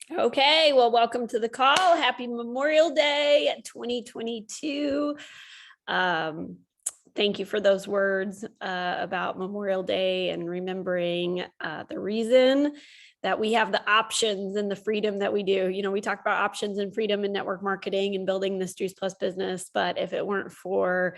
Okay, well, welcome to the call. Happy Memorial Day 2022. Thank you for those words about Memorial Day and remembering the reason that we have the options and the freedom that we do. You know, we talk about options and freedom in network marketing and building this Juice Plus business, but if it weren't for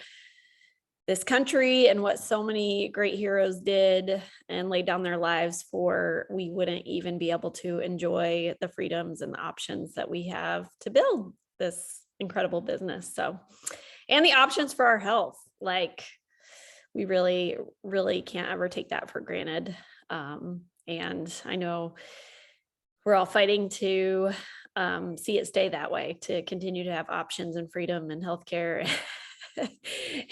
this country and what so many great heroes did and laid down their lives for, we wouldn't even be able to enjoy the freedoms and the options that we have to build this incredible business. So, and the options for our health, like we really, really can't ever take that for granted. And I know we're all fighting to see it stay that way, to continue to have options and freedom and healthcare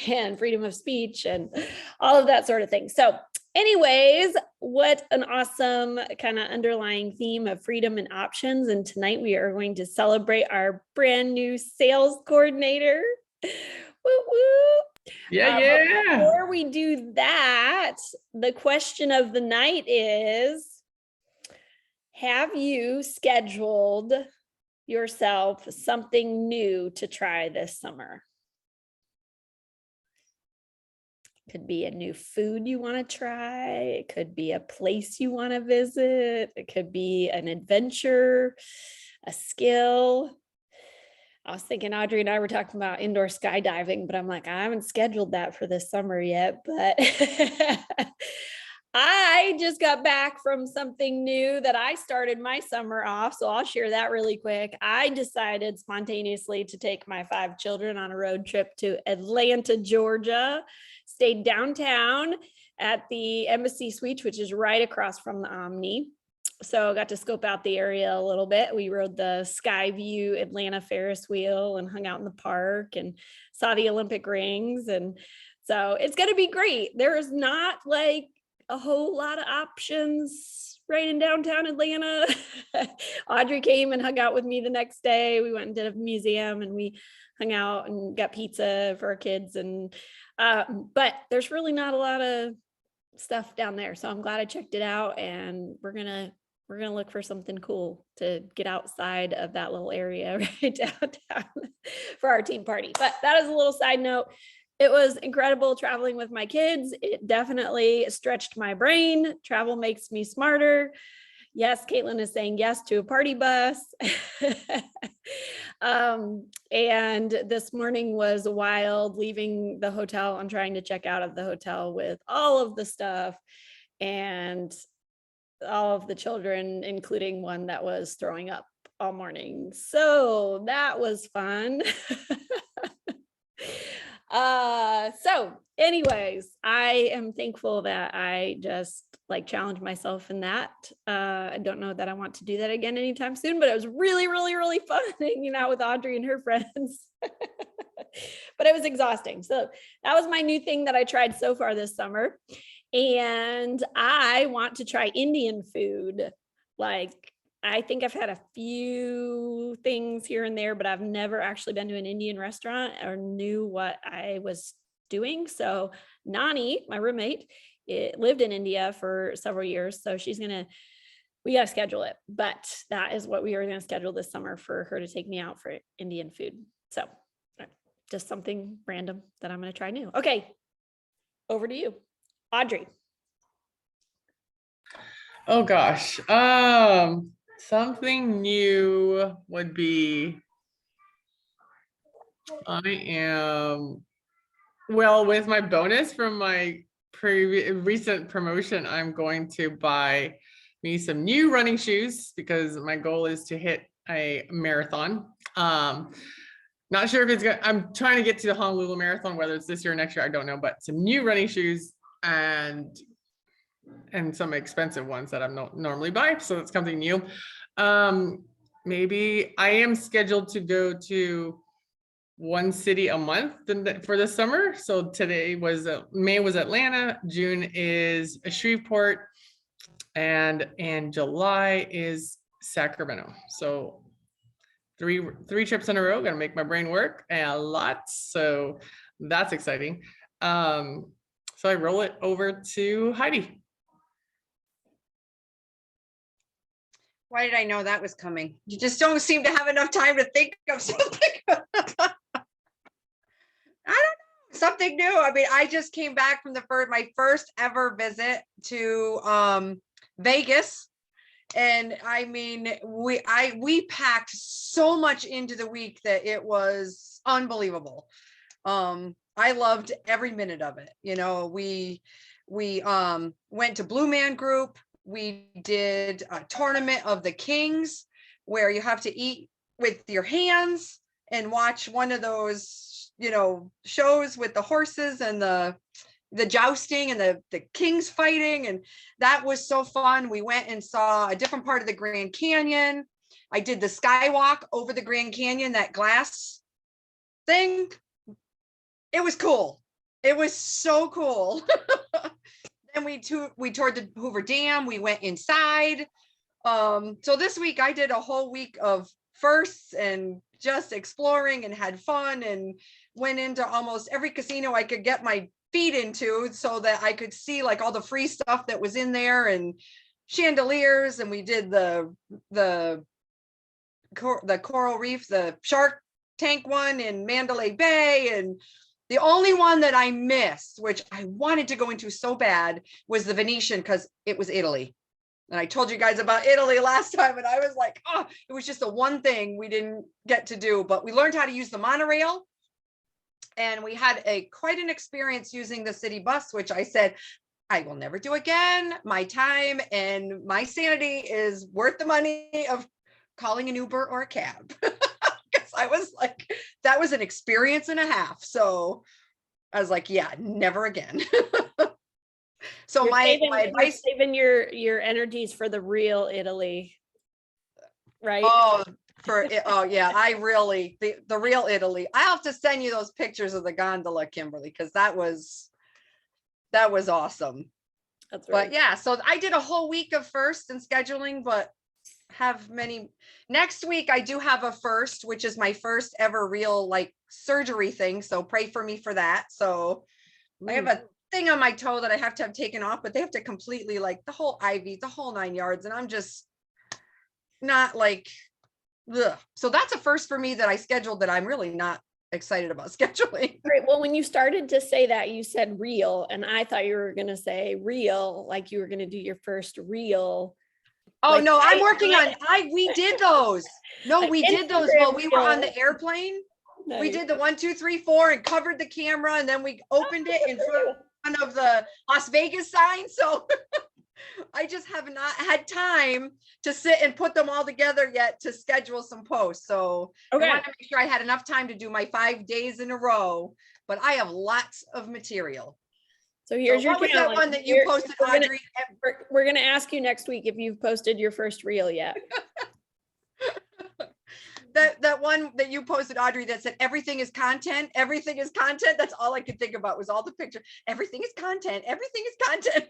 and freedom of speech and all of that sort of thing. So anyways, what an awesome kind of underlying theme of freedom and options. And tonight we are going to celebrate our brand new sales coordinator. Woo woo. Yeah. Before we do that, the question of the night is, have you scheduled yourself something new to try this summer? Could be a new food you want to try. It could be a place you want to visit. It could be an adventure, a skill. I was thinking Audrey and I were talking about indoor skydiving, but I'm like, I haven't scheduled that for this summer yet, but I just got back from something new that I started my summer off. So I'll share that really quick. I decided spontaneously to take my 5 children on a road trip to Atlanta, Georgia, stayed downtown at the Embassy Suites, which is right across from the Omni. So I got to scope out the area a little bit. We rode the Skyview Atlanta Ferris wheel and hung out in the park and saw the Olympic rings. And so it's going to be great. There is not like a whole lot of options right in downtown Atlanta. Audrey came and hung out with me the next day. We went and did a museum and we hung out and got pizza for our kids. And but there's really not a lot of stuff down there. So I'm glad I checked it out, and we're gonna look for something cool to get outside of that little area right downtown for our team party. But that is a little side note. It was incredible traveling with my kids. It definitely stretched my brain. Travel makes me smarter. Yes, Katelin is saying yes to a party bus. And this morning was wild, leaving the hotel and trying to check out of the hotel with all of the stuff and all of the children, including one that was throwing up all morning. So that was fun. So anyways, I am thankful that I just challenged myself in that. I don't know that I want to do that again anytime soon, but it was really, really, really fun hanging out with Audrey and her friends. But it was exhausting. So that was my new thing that I tried so far this summer. And I want to try Indian food. I think I've had a few things here and there, but I've never actually been to an Indian restaurant or knew what I was doing. So Nani, my roommate, lived in India for several years. So we got to schedule it. But that is what we are going to schedule this summer, for her to take me out for Indian food. So just something random that I'm going to try new. Okay, over to you, Audrey. Oh gosh. Something new would be, with my bonus from my recent promotion, I'm going to buy me some new running shoes because my goal is to hit a marathon. Not sure if it's good. I'm trying to get to the Honolulu Marathon, whether it's this year or next year, I don't know, but some new running shoes and some expensive ones that I don't normally buy. So that's something new. Maybe I am scheduled to go to one city a month for the summer. So May was Atlanta, June is Shreveport, and July is Sacramento. So three trips in a row, gonna make my brain work a lot. So that's exciting. So I roll it over to Heidi. Why did I know that was coming? You just don't seem to have enough time to think of something. I don't know, something new. I mean, I just came back from my first ever visit to Vegas. And I mean, we packed so much into the week that it was unbelievable. I loved every minute of it. You know, we went to Blue Man Group. We did a tournament of the kings where you have to eat with your hands and watch one of those, you know, shows with the horses and the jousting and the kings fighting. And that was so fun. We went and saw a different part of the Grand Canyon. I did the skywalk over the Grand Canyon, that glass thing. It was cool. It was so cool. Then we toured the Hoover Dam. We went inside. So this week I did a whole week of firsts and just exploring and had fun and went into almost every casino I could get my feet into so that I could see like all the free stuff that was in there and chandeliers. And we did the coral reef, the shark tank one in Mandalay Bay. And the only one that I missed, which I wanted to go into so bad, was the Venetian, because it was Italy. And I told you guys about Italy last time, and I was like, oh, it was just the one thing we didn't get to do. But we learned how to use the monorail, and we had quite an experience using the city bus, which I said, I will never do again. My time and my sanity is worth the money of calling an Uber or a cab. Because I was like, that was an experience and a half. So I was like, yeah, never again. So You're my you're advice, saving your energies for the real Italy, right? oh yeah, I really the real Italy. I have to send you those pictures of the gondola, Kimberly, because that was awesome. That's right. But yeah, so I did a whole week of first and scheduling, but have many. Next week I do have a first, which is my first ever real like surgery thing. So pray for me for that. So I have a thing on my toe that I have to have taken off, but they have to completely like the whole IV, the whole 9 yards. And I'm just not like, ugh. So that's a first for me that I scheduled that I'm really not excited about scheduling. Great. Well, when you started to say that, you said real, and I thought you were going to say real, like you were going to do your first real. Oh like, no, I'm working on, we did those. No, Like we did those Instagram while we were on reel. the airplane. We Nice. did the 1, 2, 3, 4 and covered the camera, and then we opened it in front of the Las Vegas sign. So I just have not had time to sit and put them all together yet to schedule some posts. So Okay. I wanted to make sure I had enough time to do my 5 days in a row, but I have lots of material. So here's your what was that challenge. one that you posted, Audrey? We're going to ask you next week if you've posted your first reel yet. That one that you posted, Audrey, that said everything is content. Everything is content. That's all I could think about was all the pictures. Everything is content. Everything is content.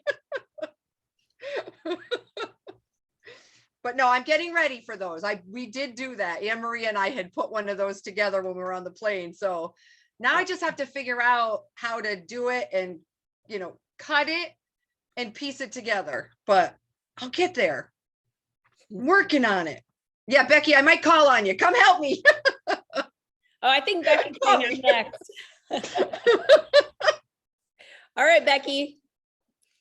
But no, I'm getting ready for those. We did do that. Anne Marie and I had put one of those together when we were on the plane. So now I just have to figure out how to do it and, you know, cut it and piece it together. But I'll get there. I'm working on it. Yeah, Becky, I might call on you. Come help me. Oh, I think Becky's going on next. All right, Becky.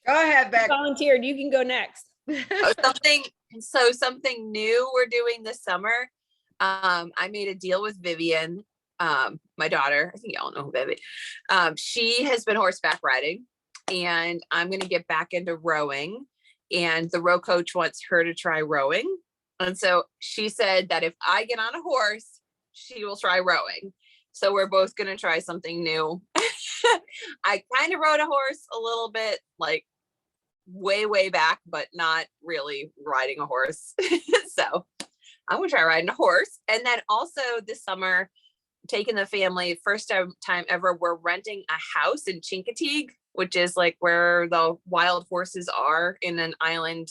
Go ahead, Becky. Volunteered. You can go next. Something new we're doing this summer. I made a deal with Vivian, my daughter. I think y'all know who Vivian. She has been horseback riding, and I'm going to get back into rowing. And the row coach wants her to try rowing. And so she said that if I get on a horse, she will try rowing. So we're both going to try something new. I kind of rode a horse a little bit, like way back, but not really riding a horse. So I'm going to try riding a horse. And then also this summer, taking the family, first time ever, we're renting a house in Chincoteague, which is like where the wild horses are in an island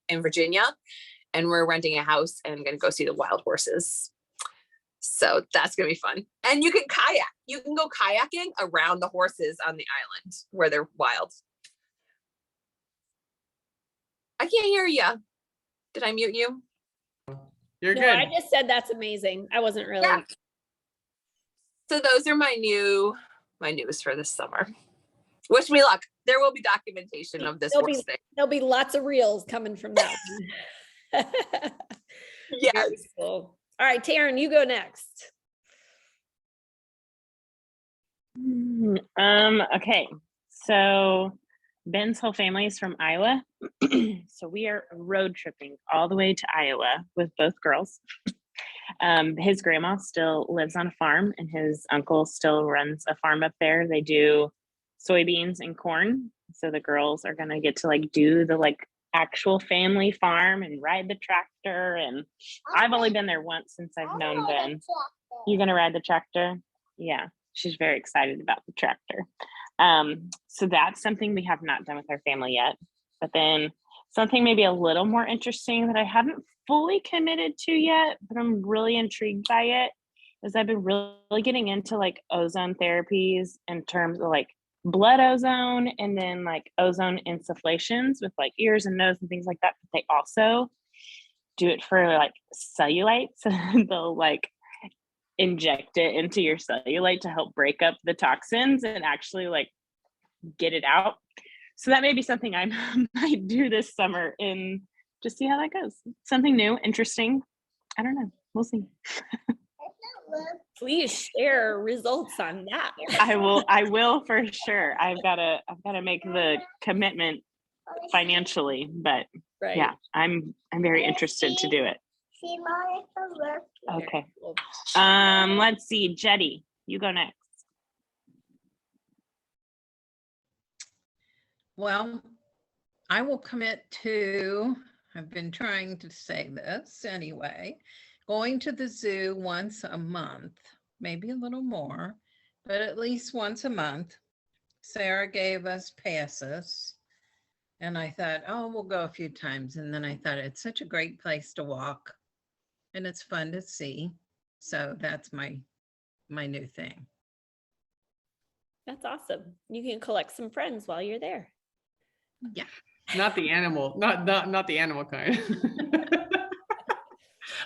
in Virginia. And we're renting a house and going to go see the wild horses. So that's going to be fun. And you can kayak. You can go kayaking around the horses on the island where they're wild. I can't hear you. Did I mute you? You're No, good. I just said that's amazing. I wasn't really. Yeah. So those are my news for this summer. Wish me luck. There will be documentation of this horse thing. There'll be lots of reels coming from that one. Yes. Very cool. All right, Taryn, you go next. Okay, so Ben's whole family is from Iowa. So we are road tripping all the way to Iowa with both girls. His grandma still lives on a farm and his uncle still runs a farm up there. They do soybeans and corn. So the girls are gonna get to like do the like actual family farm and ride the tractor. And I've only been there once since I've known Ben. You gonna ride the tractor? Yeah, she's very excited about the tractor. So that's something we have not done with our family yet. But then something maybe a little more interesting that I haven't fully committed to yet, but I'm really intrigued by it, is I've been really getting into like ozone therapies in terms of like blood ozone and then like ozone insufflations with like ears and nose and things like that. But they also do it for like cellulite. So they'll like inject it into your cellulite to help break up the toxins and actually like get it out. So that may be something I might do this summer and just see how that goes. Something new, interesting. I don't know. We'll see. Please share results on that. I will for sure. I've gotta make the commitment financially, but Right. yeah, I'm very interested to do it. Okay. Let's see, Jetty, you go next. Well, I will commit to, I've been trying to say this anyway, going to the zoo once a month, maybe a little more, but at least once a month. Sarah gave us passes. And I thought, oh, we'll go a few times. And then I thought it's such a great place to walk and it's fun to see. So that's my new thing. That's awesome. You can collect some friends while you're there. Yeah. Not the animal, not the animal kind.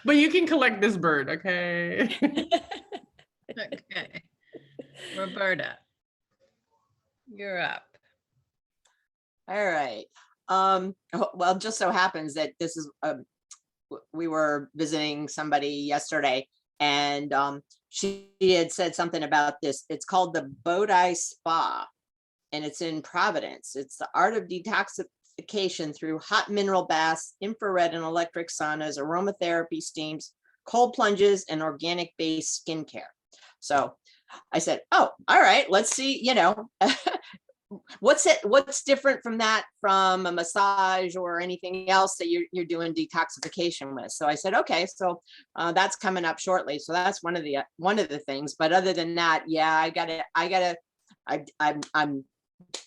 But you can collect this bird, okay? Okay. Roberta, you're up. All right. Well, it just so happens that this is, we were visiting somebody yesterday and she had said something about this. It's called the Bodhi Spa and it's in Providence. It's the art of detoxification through hot mineral baths, infrared and electric saunas, aromatherapy steams, cold plunges, and organic based skincare. So I said, oh, all right, let's see, you know, what's different from that, from a massage or anything else that you're doing detoxification with. So I said, okay, so that's coming up shortly. So that's one of the things. But other than that, yeah, I'm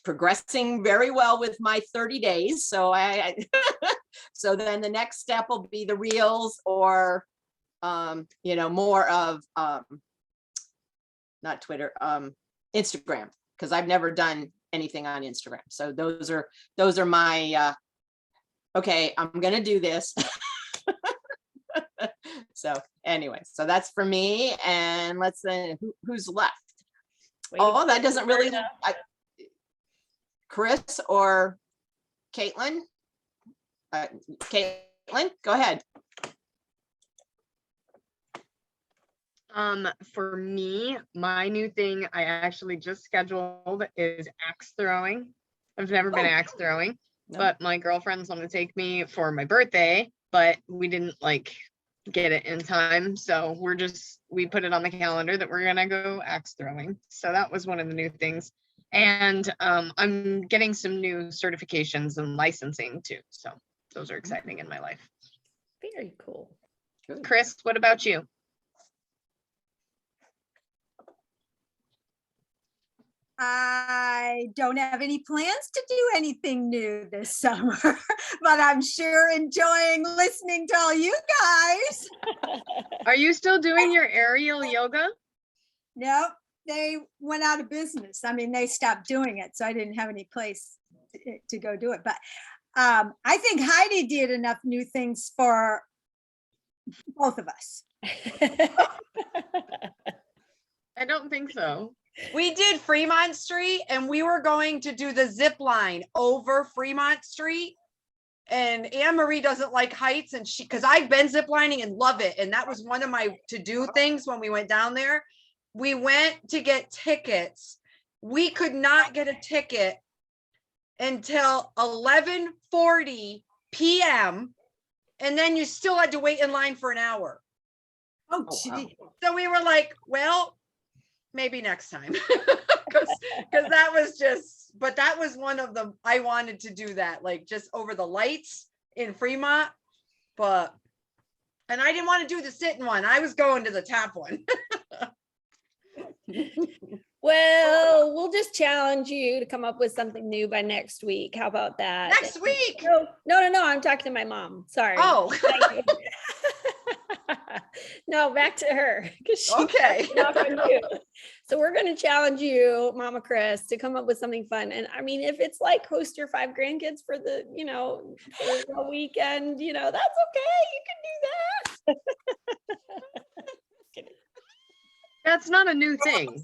progressing very well with my 30 days. So so then the next step will be the reels or, you know, more of, not Twitter, Instagram, because I've never done anything on Instagram. So those are my, okay, I'm going to do this. So anyway, so that's for me. And let's see who's left. Oh, that doesn't really, Chris or Katelin? Katelin, go ahead. For me, my new thing I actually just scheduled is axe throwing. I've never been axe throwing, but my girlfriends want to take me for my birthday, but we didn't like get it in time. So we put it on the calendar that we're gonna go axe throwing. So that was one of the new things. And I'm getting some new certifications and licensing too. So those are exciting in my life. Very cool. Good. Chris, what about you? I don't have any plans to do anything new this summer, but I'm sure enjoying listening to all you guys. Are you still doing your aerial yoga? Nope, they went out of business. I mean, they stopped doing it, so I didn't have any place to go do it. But I think Heidi did enough new things for Both of us. I don't think so. We did Fremont Street and we were going to do the zip line over Fremont Street. And Anne Marie doesn't like heights and because I've been zip lining and love it. And that was one of my to-do things when we went down there. We went to get tickets. We could not get a ticket until 11:40 p.m. And then you still had to wait in line for an hour. Oh, Oh, wow. gee. So we were like, well, maybe next time. Because that was just, but that was one of the, I wanted to do that, like just over the lights in Fremont. But, and I didn't want to do the sitting one. I was going to the top one. Well, we'll just challenge you to come up with something new by next week. How about that? Next week. No. I'm talking to my mom. Sorry. Oh, No, back to her. 'Cause she okay. knocked on you. So we're going to challenge you, Mama Chris, to come up with something fun. And I mean, if it's like host your 5 grandkids for the, for a weekend, that's okay. You can do that. That's not a new thing.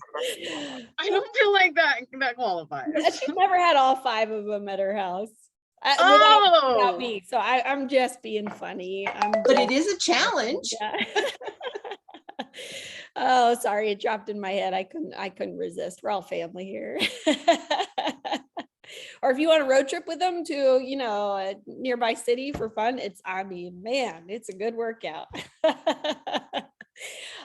I don't feel like that qualifies. She's never had all 5 of them at her house. Without Oh, me. So I'm just being funny. But it is a challenge. Yeah. Oh, sorry, it dropped in my head. I couldn't resist. We're all family here. Or if you want a road trip with them to, a nearby city for fun, it's a good workout.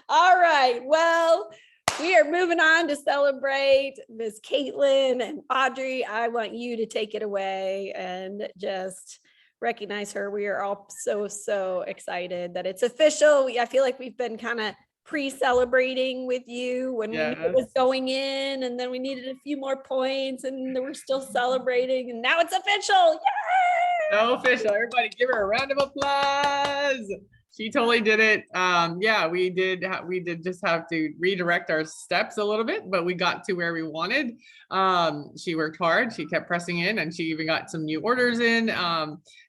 All right. Well, we are moving on to celebrate Miss Katelin and Audrey. I want you to take it away and just recognize her. We are all so excited that it's official. I feel like we've been kind of pre-celebrating with you when we knew it was going in, and then we needed a few more points, and we're still celebrating, and now it's official. Yay! So official. Everybody give her a round of applause. She totally did it. Yeah, we did just have to redirect our steps a little bit, but we got to where we wanted. She worked hard. She kept pressing in, and she even got some new orders in.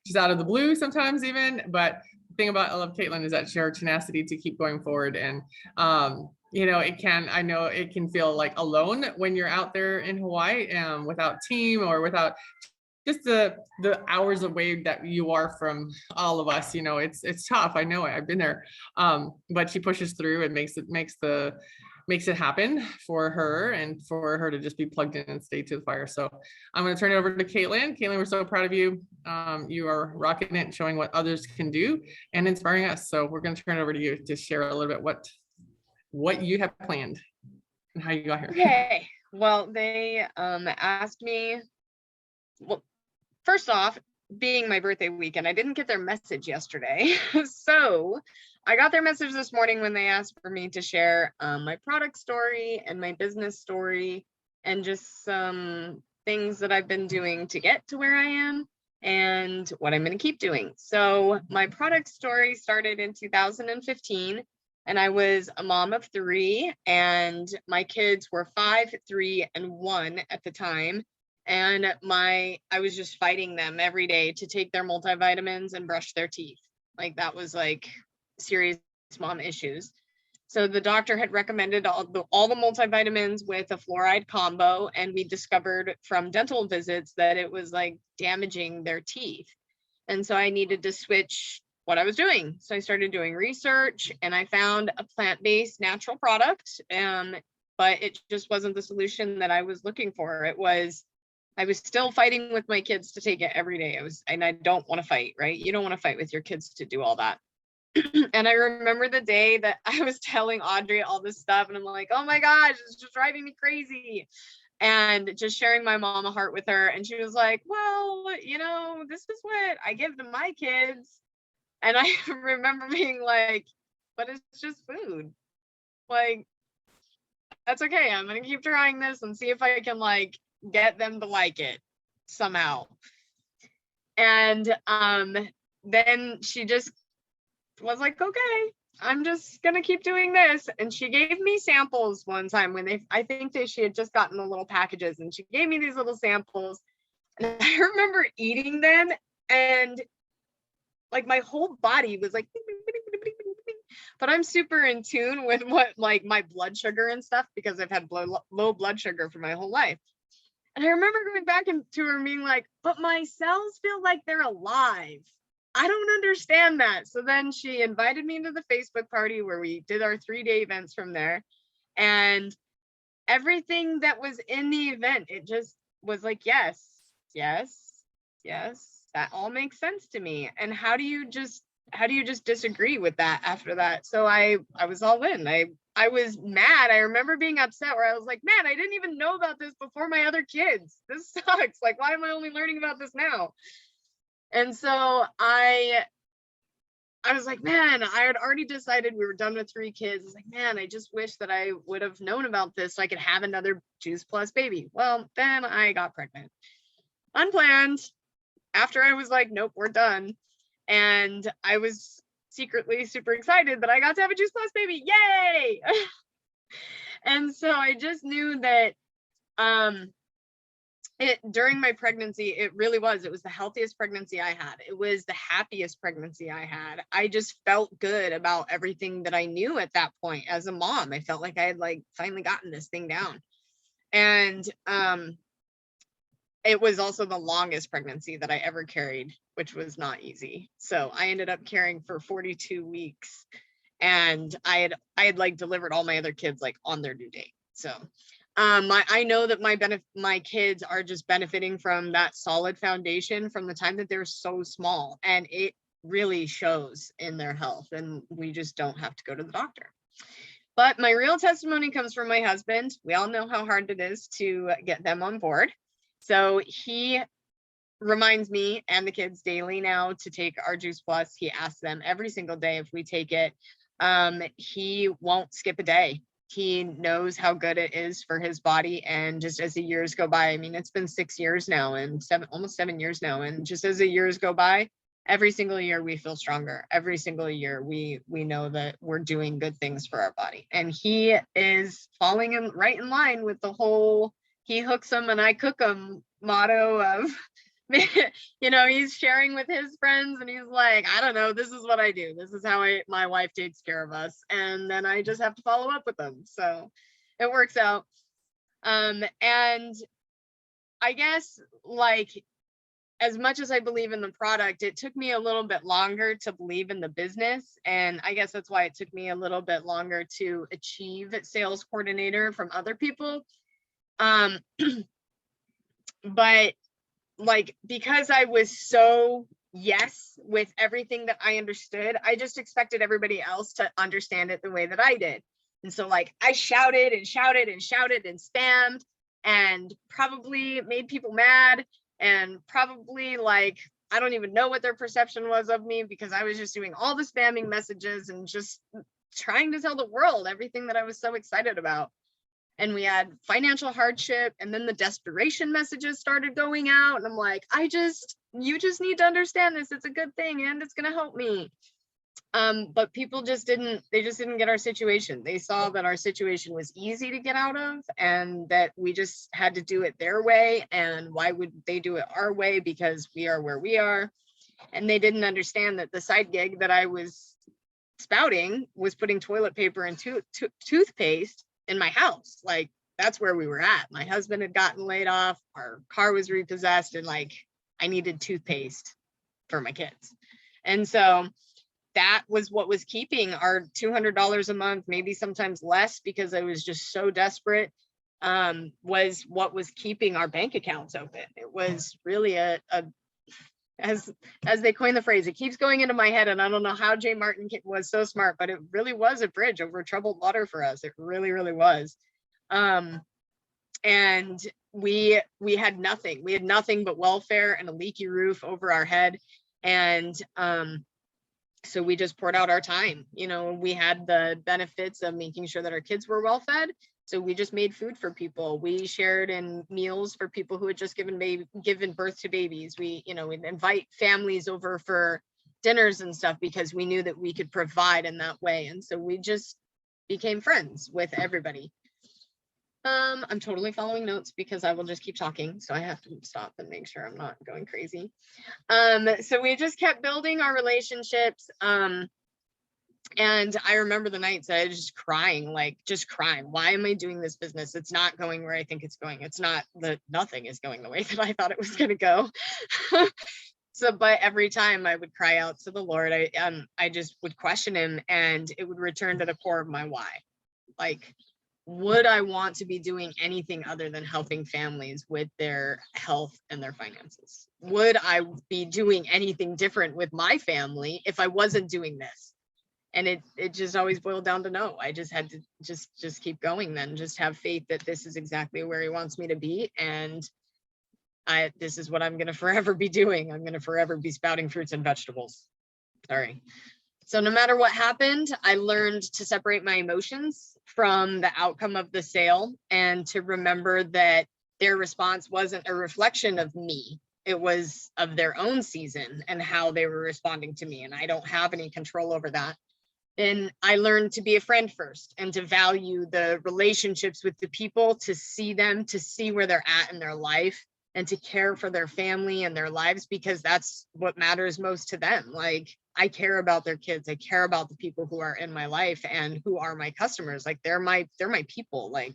She's out of the blue sometimes even, but the thing about I love Katelin is that her tenacity to keep going forward. And I know it can feel like alone when you're out there in Hawaii without team or without just the hours away that you are from all of us. It's tough. I know it. I've been there. But she pushes through and makes it happen for her and for her to just be plugged in and stay to the fire. So I'm going to turn it over to Katelin. Katelin, we're so proud of you. You are rocking it, showing what others can do and inspiring us. So we're going to turn it over to you to share a little bit what you have planned and how you got here. okay. Well, they asked me, well, first off, being my birthday weekend, I didn't get their message yesterday. So I got their message this morning when they asked for me to share my product story and my business story and just some things that I've been doing to get to where I am and what I'm going to keep doing. So my product story started in 2015, and I was a mom of 3, and my kids were 5, 3, and 1 at the time. And I was just fighting them every day to take their multivitamins and brush their teeth. Like that was like serious mom issues. So the doctor had recommended all the multivitamins with a fluoride combo. And we discovered from dental visits that it was like damaging their teeth. And so I needed to switch what I was doing. So I started doing research and I found a plant-based natural product. But it just wasn't the solution that I was looking for. I was still fighting with my kids to take it every day. And I don't want to fight, right? You don't want to fight with your kids to do all that. And I remember the day that I was telling Audrey all this stuff, and I'm like, oh my gosh, it's just driving me crazy. And just sharing my mama heart with her. And she was like, well, this is what I give to my kids. And I remember being like, but it's just food. Like, that's okay. I'm going to keep trying this and see if I can get them to like it somehow. And then she just was like, okay, I'm just gonna keep doing this. And she gave me samples one time when she had just gotten the little packages, and she gave me these little samples, and I remember eating them, and like my whole body was like but I'm super in tune with what like my blood sugar and stuff because I've had low blood sugar for my whole life. And I remember going back to her and being like, but my cells feel like they're alive. I don't understand that. So then she invited me to the Facebook party where we did our 3-day events from there. And everything that was in the event, it just was like, yes, yes, yes, that all makes sense to me. And how do you just disagree with that after that? So I was all in. I was mad. I remember being upset where I was like, man, I didn't even know about this before my other kids. This sucks. Like, why am I only learning about this now? And so I was like, man, I had already decided we were done with 3 kids. I was like, man, I just wish that I would have known about this so I could have another Juice Plus baby. Well, then I got pregnant. Unplanned. After I was like, nope, we're done. And I was secretly super excited that I got to have a Juice Plus baby. Yay! And so I just knew that during my pregnancy, it was the healthiest pregnancy I had. It was the happiest pregnancy I had. I just felt good about everything that I knew at that point as a mom. I felt like I had like finally gotten this thing down. And it was also the longest pregnancy that I ever carried, which was not easy. So I ended up carrying for 42 weeks, and I had like delivered all my other kids like on their due date. So I know that my kids are just benefiting from that solid foundation from the time that they're so small, and it really shows in their health, and we just don't have to go to the doctor. But my real testimony comes from my husband. We all know how hard it is to get them on board. So he reminds me and the kids daily now to take our Juice Plus. He asks them every single day if we take it. He won't skip a day. He knows how good it is for his body. And just as the years go by, I mean, it's been 6 years now and almost 7 years now. And just as the years go by, every single year we feel stronger. Every single year we know that we're doing good things for our body. And he is falling right in line with the whole he hooks them and I cook them motto of, you know, he's sharing with his friends and he's like, I don't know, this is what I do. This is how my wife takes care of us. And then I just have to follow up with them. So it works out. And I guess like, as much as I believe in the product, it took me a little bit longer to believe in the business. And I guess that's why it took me a little bit longer to achieve sales coordinator from other people. But like, because I was so yes with everything that I understood, I just expected everybody else to understand it the way that I did. And so like I shouted and shouted and shouted and spammed and probably made people mad, and probably like I don't even know what their perception was of me, because I was just doing all the spamming messages and just trying to tell the world everything that I was so excited about. And we had financial hardship, and then the desperation messages started going out, and I'm like, you just need to understand this. It's a good thing and it's going to help me. But people just didn't get our situation. They saw that our situation was easy to get out of, and that we just had to do it their way. And why would they do it our way? Because we are where we are. And they didn't understand that the side gig that I was spouting was putting toilet paper and toothpaste in my house. Like, that's where we were at. My husband had gotten laid off, our car was repossessed, and like I needed toothpaste for my kids. And so that was what was keeping our $200 a month, maybe sometimes less, because I was just so desperate, was what was keeping our bank accounts open. It was really as they coined the phrase, it keeps going into my head, and I don't know how Jay Martin was so smart, but it really was a bridge over troubled water for us. It really, really was. And we had nothing. We had nothing but welfare and a leaky roof over our head. And so we just poured out our time. You know, we had the benefits of making sure that our kids were well fed. So we just made food for people. We shared in meals for people who had just given birth to babies. We'd invite families over for dinners and stuff, because we knew that we could provide in that way. And so we just became friends with everybody. I'm totally following notes because I will just keep talking. So I have to stop and make sure I'm not going crazy. So we just kept building our relationships. And I remember the nights I was just crying, like just crying. Why am I doing this business? It's not going where I think it's going. It's not that nothing is going the way that I thought it was going to go. So, but every time I would cry out to the Lord, I just would question him, and it would return to the core of my why. Like, would I want to be doing anything other than helping families with their health and their finances? Would I be doing anything different with my family if I wasn't doing this? And it just always boiled down to no. I just had to just keep going, then just have faith that this is exactly where he wants me to be. And this is what I'm going to forever be doing. I'm going to forever be spouting fruits and vegetables. Sorry. So no matter what happened, I learned to separate my emotions from the outcome of the sale, and to remember that their response wasn't a reflection of me. It was of their own season and how they were responding to me. And I don't have any control over that. And I learned to be a friend first, and to value the relationships with the people, to see them, to see where they're at in their life, and to care for their family and their lives, because that's what matters most to them. Like, I care about their kids. I care about the people who are in my life and who are my customers. Like, they're my people. Like,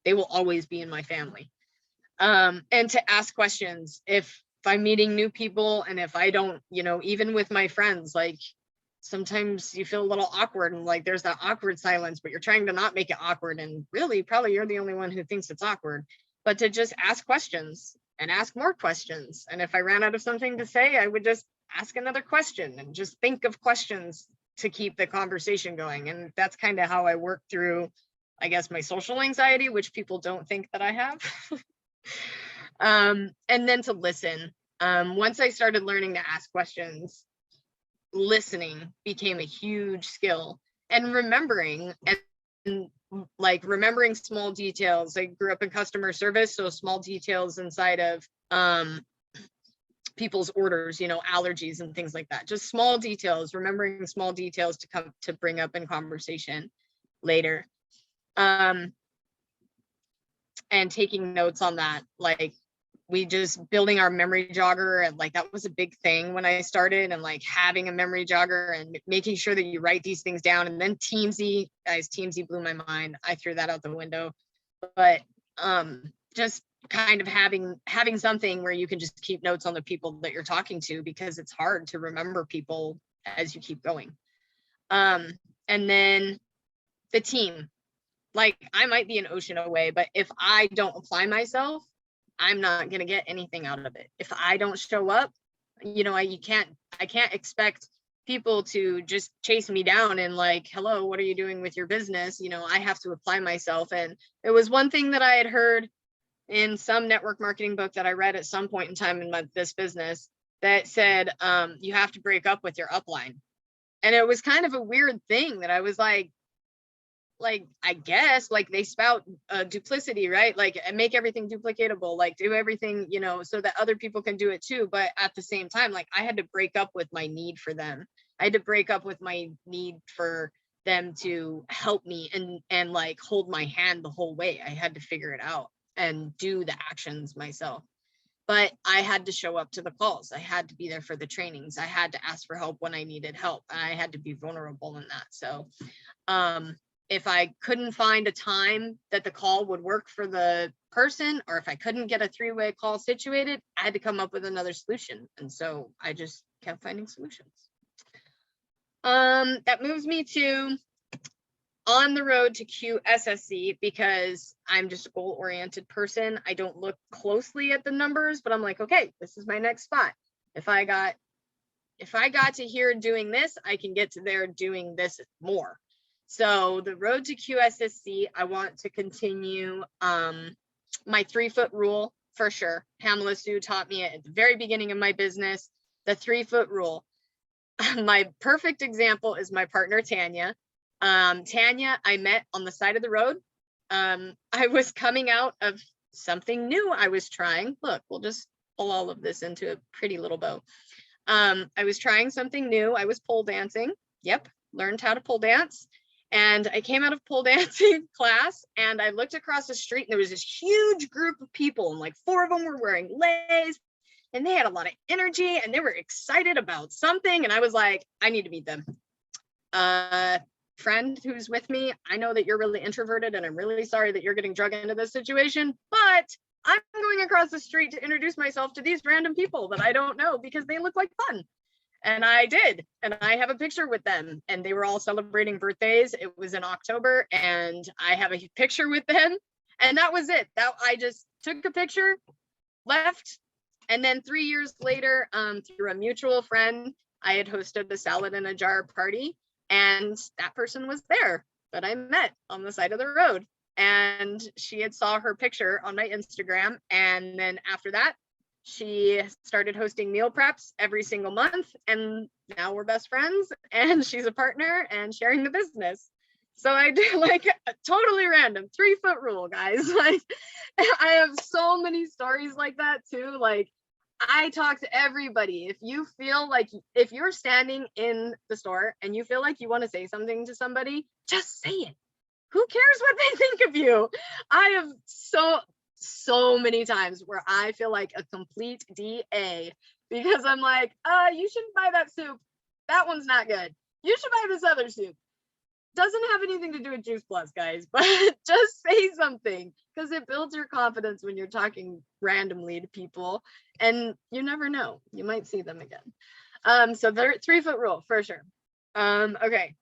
they will always be in my family. And to ask questions if I'm meeting new people, and if I don't, even with my friends, like, sometimes you feel a little awkward, and like there's that awkward silence, but you're trying to not make it awkward. And really, probably you're the only one who thinks it's awkward. But to just ask questions and ask more questions. And if I ran out of something to say, I would just ask another question and just think of questions to keep the conversation going. And that's kind of how I work through, I guess, my social anxiety, which people don't think that I have. And then to listen. Once I started learning to ask questions, listening became a huge skill, and remembering, and like remembering small details. I grew up in customer service, so small details inside of people's orders, allergies and things like that. Just small details, remembering small details to come to bring up in conversation later. And taking notes on that, like, we just building our memory jogger, and like that was a big thing when I started, and like having a memory jogger and making sure that you write these things down. And then Teamsy blew my mind. I threw that out the window. But just kind of having something where you can just keep notes on the people that you're talking to, because it's hard to remember people as you keep going. And then the team, like, I might be an ocean away, but if I don't apply myself, I'm not going to get anything out of it. If I don't show up, I can't expect people to just chase me down and like, hello, what are you doing with your business? I have to apply myself. And it was one thing that I had heard in some network marketing book that I read at some point in time in this business, that said, you have to break up with your upline. And it was kind of a weird thing that I was like, I guess, like, they spout duplicity, right? Like, make everything duplicatable, like do everything, so that other people can do it too. But at the same time, like, I had to break up with my need for them. I had to break up with my need for them to help me and like hold my hand the whole way. I had to figure it out and do the actions myself. But I had to show up to the calls. I had to be there for the trainings. I had to ask for help when I needed help. And I had to be vulnerable in that. So, if I couldn't find a time that the call would work for the person, or if I couldn't get a three-way call situated, I had to come up with another solution. And so I just kept finding solutions. That moves me to on the road to QSSC, because I'm just a goal-oriented person. I don't look closely at the numbers, but I'm like, okay, this is my next spot. If I got to here doing this, I can get to there doing this more. So the road to QSSC, I want to continue my 3-foot rule for sure. Pamela Sue taught me it at the very beginning of my business, the 3-foot rule. My perfect example is my partner, Tanya. Tanya, I met on the side of the road. I was coming out of something new I was trying. Look, we'll just pull all of this into a pretty little bow. I was trying something new. I was pole dancing. Yep, learned how to pole dance. And I came out of pole dancing class, and I looked across the street, and there was this huge group of people, and like 4 of them were wearing leis, and they had a lot of energy, and they were excited about something. And I was like, I need to meet them. friend who's with me, I know that you're really introverted and I'm really sorry that you're getting drug into this situation, but I'm going across the street to introduce myself to these random people that I don't know because they look like fun. And I did, and I have a picture with them, and they were all celebrating birthdays. It was in October, and I have a picture with them, and that was it. That I just took a picture, left, and then 3 years later, through a mutual friend, I had hosted the salad in a jar party, and that person was there that I met on the side of the road, and she had saw her picture on my Instagram, and then after that, she started hosting meal preps every single month, and now we're best friends, and she's a partner and sharing the business. So I do like a totally random 3-foot rule, guys. Like I have so many stories like that too. Like I talk to everybody. If you feel like, if you're standing in the store and you feel like you want to say something to somebody, just say it. Who cares what they think of you? I have so many times where I feel like a complete DA because I'm like, you shouldn't buy that soup. That one's not good. You should buy this other soup. Doesn't have anything to do with Juice Plus, guys, but just say something because it builds your confidence when you're talking randomly to people and you never know, you might see them again. So they're 3-foot rule for sure. Okay.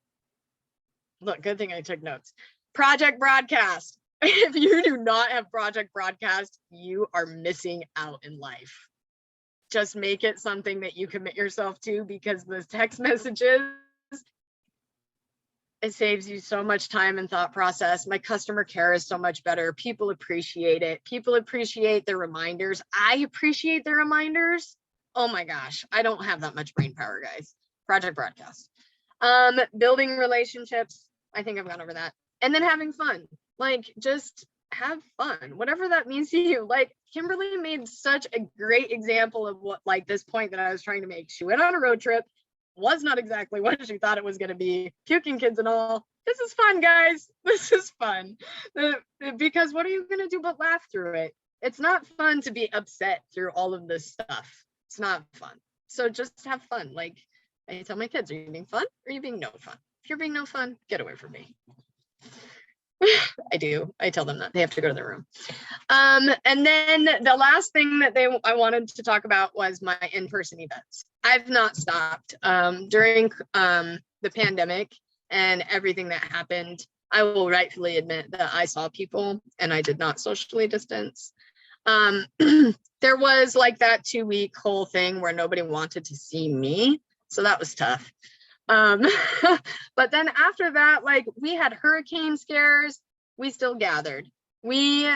Look, good thing I took notes. Project broadcast. If you do not have project broadcast, you are missing out in life. Just make it something that you commit yourself to because the text messages, it saves you so much time and thought process. My customer care is so much better. People appreciate it. People appreciate their reminders. I appreciate their reminders. Oh my gosh, I don't have that much brain power, guys. Project broadcast. Building relationships. I think I've gone over that. And then having fun. Like, just have fun, whatever that means to you. Like, Kimberly made such a great example of what, like, this point that I was trying to make. She went on a road trip, was not exactly what she thought it was going to be, puking kids and all. This is fun, guys. This is fun. Because what are you going to do but laugh through it? It's not fun to be upset through all of this stuff. It's not fun. So just have fun. Like, I tell my kids, are you being fun or are you being no fun? If you're being no fun, get away from me. I do. I tell them that they have to go to their room. And then the last thing that I wanted to talk about was my in-person events. I've not stopped during the pandemic and everything that happened. I will rightfully admit that I saw people and I did not socially distance. There was like that 2-week whole thing where nobody wanted to see me. So that was tough. But then after that, like we had hurricane scares, we still gathered. We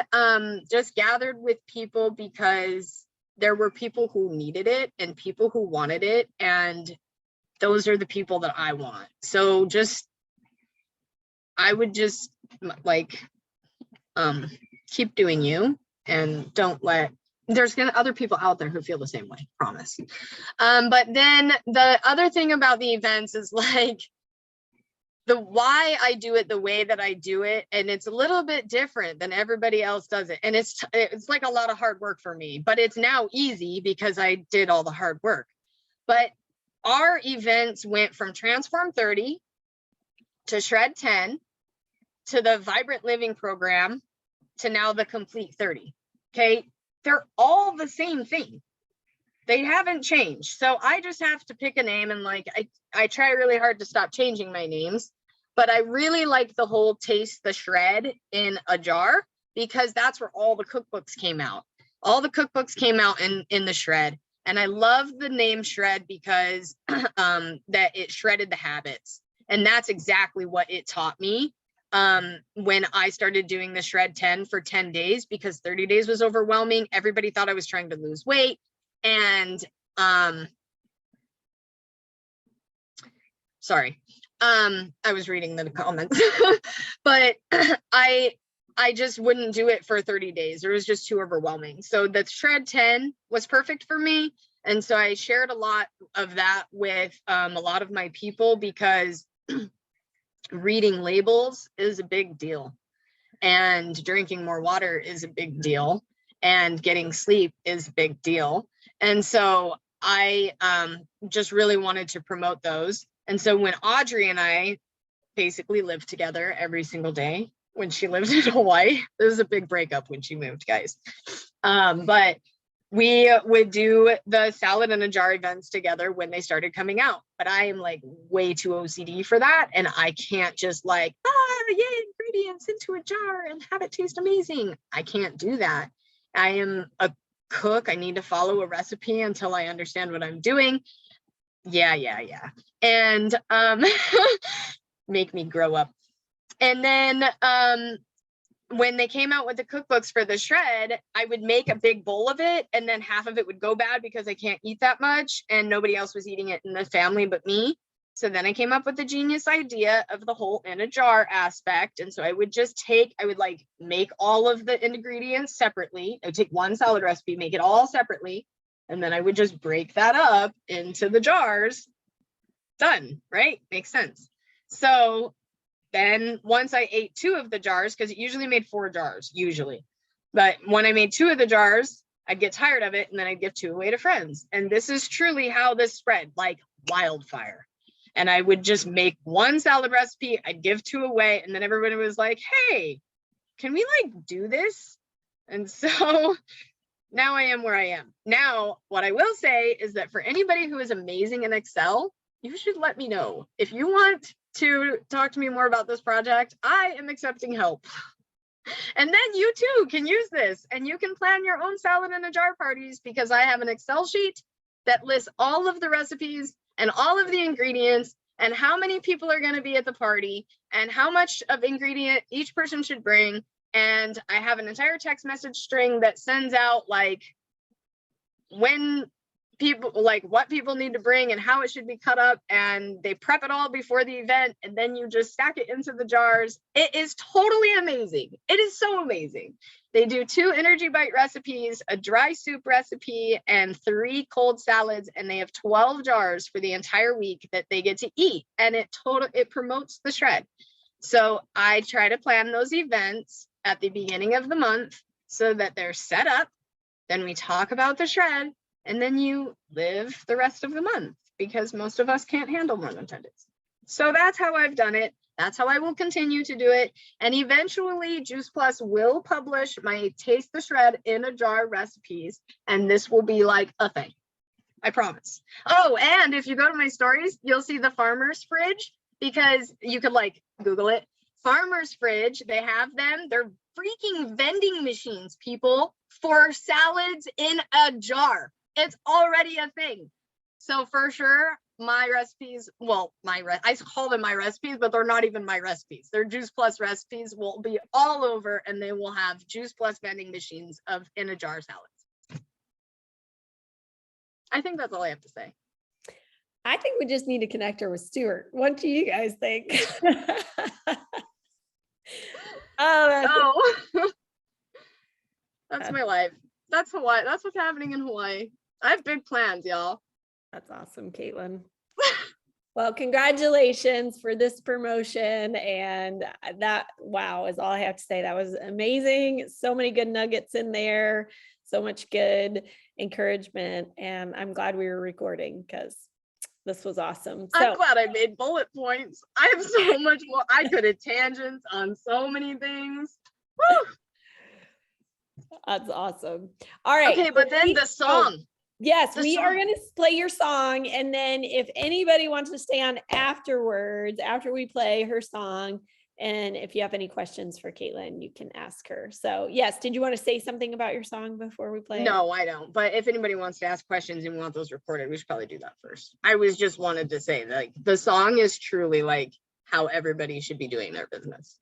just gathered with people because there were people who needed it and people who wanted it. And those are the people that I want. So I would just like, keep doing you and don't let, there's gonna other people out there who feel the same way, promise. But then the other thing about the events is like the why I do it the way that I do it, and it's a little bit different than everybody else does it, and it's like a lot of hard work for me, but it's now easy because I did all the hard work. But our events went from Transform 30 to Shred 10 to the Vibrant Living program to now the Complete 30. Okay, they're all the same thing. They haven't changed. So I just have to pick a name, and like I try really hard to stop changing my names, but I really like the whole Taste the Shred in a Jar because that's where all the cookbooks came out. All the cookbooks came out in the Shred. And I love the name Shred because that it shredded the habits. And that's exactly what it taught me when I started doing the Shred 10 for 10 days because 30 days was overwhelming. Everybody thought I was trying to lose weight. And sorry, I was reading the comments, but I just wouldn't do it for 30 days. It was just too overwhelming. So the Shred 10 was perfect for me. And so I shared a lot of that with a lot of my people because reading labels is a big deal and drinking more water is a big deal and getting sleep is a big deal. And so I just really wanted to promote those. And so when Audrey and I basically lived together every single day when she lived in Hawaii, it was a big breakup when she moved, guys. But we would do the salad in a jar events together when they started coming out. But I am like way too OCD for that. And I can't just like, yay, ingredients into a jar and have it taste amazing. I can't do that. I am a cook. I need to follow a recipe until I understand what I'm doing. Yeah. And make me grow up. And then when they came out with the cookbooks for the shred, I would make a big bowl of it, and then half of it would go bad because I can't eat that much, and nobody else was eating it in the family but me. So then I came up with the genius idea of the whole in a jar aspect. And so I would like make all of the ingredients separately. I would take one salad recipe, make it all separately, and then I would just break that up into the jars. Done, right? Makes sense. So then once I ate 2 of the jars, because it usually made 4 jars, usually. But when I made 2 of the jars, I'd get tired of it and then I'd give 2 away to friends. And this is truly how this spread, like wildfire. And I would just make 1 salad recipe, I'd give 2 away, and then everybody was like, hey, can we like do this? And so now I am where I am. Now, what I will say is that for anybody who is amazing in Excel, you should let me know. If you want to talk to me more about this project, I am accepting help. And then you too can use this, and you can plan your own salad in a jar parties, because I have an Excel sheet that lists all of the recipes and all of the ingredients and how many people are going to be at the party and how much of ingredient each person should bring. And I have an entire text message string that sends out like when people, like what people need to bring and how it should be cut up, and they prep it all before the event, and then you just stack it into the jars. It is totally amazing. It is so amazing. They do 2 energy bite recipes, a dry soup recipe, and 3 cold salads, and they have 12 jars for the entire week that they get to eat, and it promotes the shred. So I try to plan those events at the beginning of the month so that they're set up. Then we talk about the shred, and then you live the rest of the month, because most of us can't handle more than 10 days. So that's how I've done it. That's how I will continue to do it. And eventually Juice Plus will publish my Taste the Shred in a Jar recipes. And this will be like a thing. I promise. Oh, and if you go to my stories, you'll see the farmer's fridge, because you could like Google it. Farmer's fridge, they have them. They're freaking vending machines, people, for salads in a jar. It's already a thing. So for sure, my recipes, well, I call them my recipes, but they're not even my recipes. They're Juice Plus recipes will be all over, and they will have Juice Plus vending machines of in a jar salads. I think that's all I have to say. I think we just need to connect her with Stuart. What do you guys think? Oh, that's my life. That's Hawaii. That's what's happening in Hawaii. I have big plans, y'all. That's awesome, Katelin. Well, congratulations for this promotion. And that, wow, is all I have to say. That was amazing. So many good nuggets in there. So much good encouragement. And I'm glad we were recording, because this was awesome. So I'm glad I made bullet points. I have so much more. I could have tangents on so many things. Woo! That's awesome. All right. Okay, but then the song. Yes, The we are song. going to play your song. And then if anybody wants to stay on afterwards, after we play her song, and if you have any questions for Katelin, you can ask her. So yes, did you want to say something about your song before we play? No, I don't. But if anybody wants to ask questions and we want those recorded, we should probably do that first. I was just wanted to say, like, the song is truly like how everybody should be doing their business.